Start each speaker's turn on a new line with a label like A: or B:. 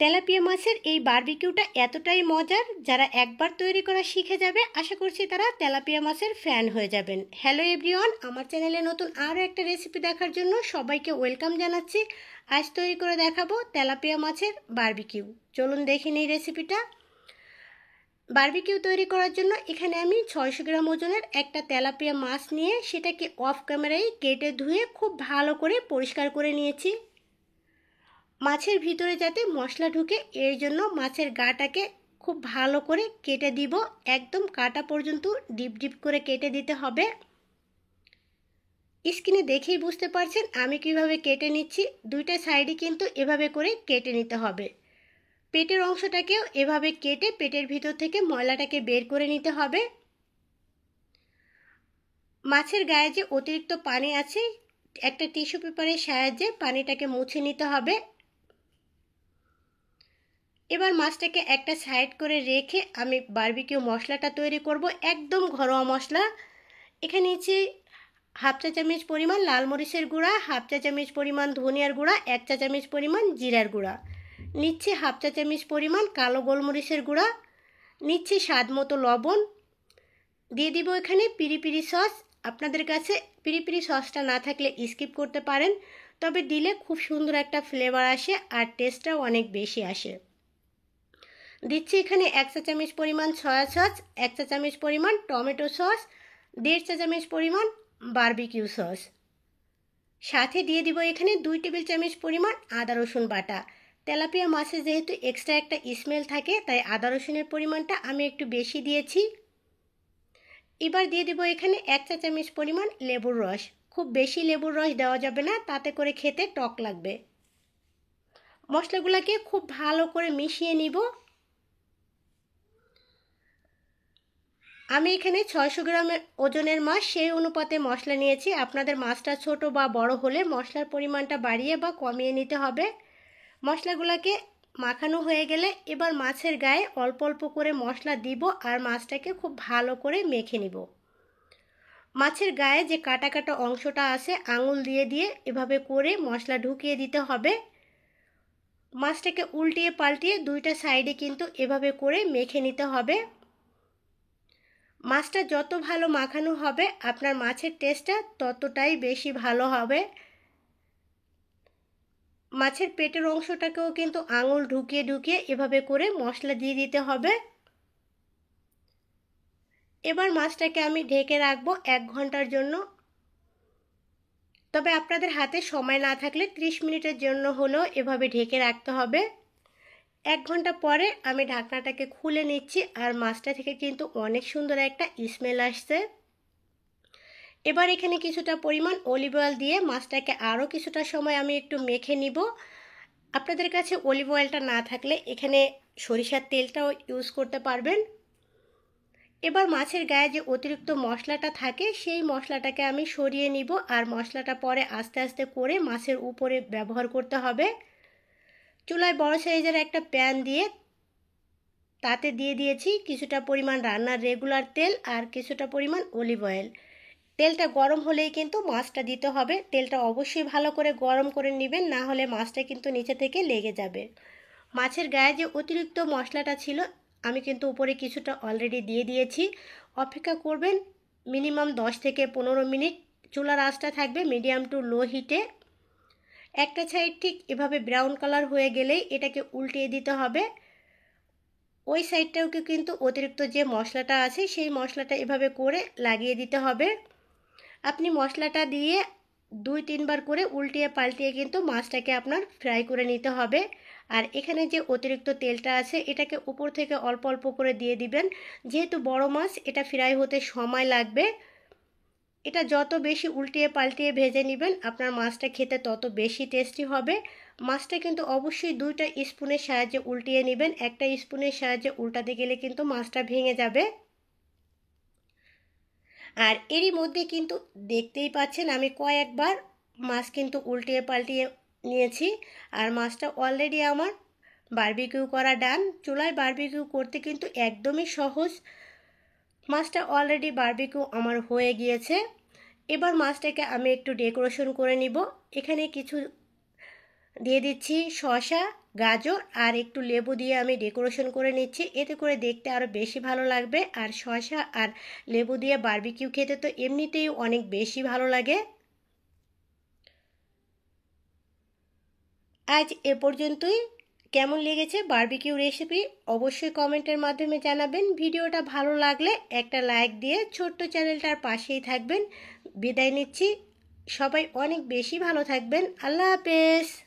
A: Tilapia মাছের এই বারবিকিউটা এতটাই মজার, যারা একবার তৈরি করা শিখে যাবে আশা করছি তারা তেলাপিয়া মাছের ফ্যান হয়ে যাবেন। হ্যালো এভরিওয়ান, আমার চ্যানেলে নতুন আরও একটা রেসিপি দেখার জন্য সবাইকে ওয়েলকাম জানাচ্ছি। আজ তৈরি করে দেখাবো তেলাপিয়া মাছের বারবিকিউ। চলুন দেখে নিই রেসিপিটা। বারবিকিউ তৈরি করার জন্য এখানে আমি 600 গ্রাম ওজনের একটা তেলাপিয়া মাছ নিয়ে সেটাকে অফ ক্যামেরায় কেটে ধুয়ে খুব ভালো করে পরিষ্কার করে নিয়েছি। মাছের ভিতরে যাতে মশলা ঢুকে এর জন্য মাছের গাটাকে খুব ভালো করে কেটে দিব, একদম কাটা পর্যন্ত ডিপ ডিপ করে কেটে দিতে হবে। স্ক্রিনে দেখেই বুঝতে পারছেন আমি কিভাবে কেটে নিচ্ছি। দুইটা সাইডে কিন্তু এভাবে করে কেটে নিতে হবে। পেটের অংশটাকেও এভাবে কেটে পেটের ভিতর থেকে ময়লাটাকে বের করে নিতে হবে। মাছের গায়ে যে অতিরিক্ত পানি আছে একটা টিস্যু পেপারের সাহায্যে পানিটাকে মুছে নিতে হবে। এবার মাছটাকে একটা সাইড করে রেখে আমি বারবিকিউ মশলাটা তৈরি করব, একদম ঘরোয়া মশলা। এখানে নিয়েছি হাফ চা চামচ পরিমাণ লাল মরিচের গুঁড়া, হাফ চা চামচ পরিমাণ ধনিয়ার গুঁড়া, 1 চা চামচ পরিমাণ জিরার গুঁড়া, নিচ্ছি হাফ চা চামচ পরিমাণ কালো গোলমরিচের গুঁড়া, নিচ্ছি স্বাদ মতো লবণ, দিয়ে দিব এখানে পিরি পিরি সস। আপনাদের কাছে পিরি পিরি সসটা না থাকলে স্কিপ করতে পারেন, তবে দিলে খুব সুন্দর একটা ফ্লেভার আসে আর টেস্টটাও অনেক বেশি আসে। দিচ্ছি এখানে 1 চা চামচ পরিমাণ সয়া সস, 1 চা চামচ পরিমাণ টমেটো সস, 1.5 চা চামচ পরিমাণ বারবিকিউ সস। সাথে দিয়ে দিব এখানে 2 টেবিল চামচ পরিমাণ আদা রসুন বাটা। তেলাপিয়া মাছে যেহেতু এক্সট্রা একটা স্মেল থাকে তাই আদা রসুনের পরিমাণটা আমি একটু বেশি দিয়েছি। এবার দিয়ে দিব এখানে 1 চা চামচ পরিমাণ লেবুর রস। খুব বেশি লেবুর রস দেওয়া যাবে না, তাতে করে খেতে টক লাগবে। মশলাগুলোকে খুব ভালো করে মিশিয়ে নিব। আমি এখানে 600 গ্রামের ওজনের মাছ, সেই অনুপাতে মশলা নিয়েছি। আপনাদের মাছটা ছোট বা বড় হলে মশলার পরিমাণটা বাড়িয়ে বা কমিয়ে নিতে হবে। মশলাগুলোকে মাখানো হয়ে গেলে এবার মাছের গায়ে অল্প অল্প করে মশলা দিব আর মাছটাকে খুব ভালো করে মেখে নিব। মাছের গায়ে যে কাটা কাটা অংশটা আছে আঙুল দিয়ে দিয়ে এভাবে করে মশলা ঢুকিয়ে দিতে হবে। মাছটাকে উল্টিয়ে পাল্টিয়ে দুইটা সাইডে কিন্তু এভাবে করে মেখে নিতে হবে। মাছটা যত ভালো মাখানো হবে আপনার মাছের টেস্টটা ততটাই বেশি ভালো হবে। মাছের পেটের অংশটাকেও কিন্তু আঙুল ঢুকিয়ে ঢুকিয়ে এভাবে করে মশলা দিয়ে দিতে হবে। এবার মাছটাকে আমি ঢেকে রাখবো 1 ঘন্টার জন্য। তবে আপনাদের হাতে সময় না থাকলে 30 মিনিটের জন্য হলেও এভাবে ঢেকে রাখতে হবে। 1 ঘন্টা পরে আমি ঢাকনাটাকে খুলে নিচ্ছি আর মাছটা থেকে কিন্তু অনেক সুন্দর একটা স্মেল আসছে। এবার এখানে কিছুটা পরিমাণ অলিভ অয়েল দিয়ে মাছটাকে আরও কিছুটা সময় আমি একটু মেখে নিব। আপনাদের কাছে অলিভ অয়েলটা না থাকলে এখানে সরিষার তেলটাও ইউজ করতে পারবেন। এবার মাছের গায়ে যে অতিরিক্ত মশলাটা থাকে সেই মশলাটাকে আমি সরিয়ে নিব আর মশলাটা পরে আস্তে আস্তে করে মাছের উপরে ব্যবহার করতে হবে। চুলায় বড় সাইজের একটা প্যান দিয়ে তাতে দিয়ে দিয়েছি কিছুটা পরিমাণ রান্নার রেগুলার তেল আর কিছুটা পরিমাণ অলিভ অয়েল। তেলটা গরম হলেই কিন্তু মাছটা দিতে হবে। তেলটা অবশ্যই ভালো করে গরম করে নেবেন, না হলে মাছটা কিন্তু নিচে থেকে লেগে যাবে। মাছের গায়ে যে অতিরিক্ত মশলাটা ছিল আমি কিন্তু উপরে কিছুটা অলরেডি দিয়ে দিয়েছি। অপেক্ষা করবেন মিনিমাম 10 থেকে 15 মিনিট। চুলার আঁচটা থাকবে মিডিয়াম টু লো হিটে। একটা সাইড ঠিক এভাবে ব্রাউন কালার হয়ে গেলেই এটাকে উল্টিয়ে দিতে হবে। ওই সাইডটাকে কিন্তু অতিরিক্ত যে মশলাটা আছে সেই মশলাটা এভাবে করে লাগিয়ে দিতে হবে। আপনি মশলাটা দিয়ে 2-3 বার করে উল্টিয়ে পাল্টিয়ে কিন্তু মাছটাকে আপনার ফ্রাই করে নিতে হবে। আর এখানে যে অতিরিক্ত তেলটা আছে এটাকে উপর থেকে অল্প অল্প করে দিয়ে দিবেন। যেহেতু বড় মাছ এটা ফ্রাই হতে সময় লাগবে। এটা যত বেশি উল্টিয়ে পাল্টিয়ে ভেজে নেবেন আপনার মাছটা খেতে তত বেশি টেস্টি হবে। মাছটা কিন্তু অবশ্যই 2টা স্পুনের সাহায্যে উল্টিয়ে নেবেন। একটা স্পুনের সাহায্যে উল্টাতে গেলে কিন্তু মাছটা ভেঙে যাবে। আর এরই মধ্যে কিন্তু দেখতেই পাচ্ছেন আমি কয়েকবার মাছ কিন্তু উল্টিয়ে পাল্টিয়ে নিয়েছি আর মাছটা অলরেডি আমার বারবিকিউ করা ডান। চুলায় বারবিকিউ করতে কিন্তু একদমই সহজ। মাছটা অলরেডি বারবিকিউ আমার হয়ে গিয়েছে। এবার মাছটাকে আমি একটু ডেকোরেশন করে নিব। এখানে কিছু দিয়ে দিচ্ছি শসা, গাজর আর একটু লেবু দিয়ে আমি ডেকোরেশন করে নিচ্ছি, এতে করে দেখতে আরও বেশি ভালো লাগবে। আর শসা আর লেবু দিয়ে বারবিকিউ খেতে তো এমনিতেই অনেক বেশি ভালো লাগে। আজ এ পর্যন্তই। কেমন লেগেছে বারবিকিউ রেসিপি অবশ্যই কমেন্টের মাধ্যমে জানাবেন। ভিডিওটা ভালো লাগলে একটা লাইক দিয়ে ছোট্ট চ্যানেলটার পাশেই থাকবেন। বিদায় নিচ্ছি, সবাই অনেক বেশি ভালো থাকবেন। আল্লাহ হাফেজ।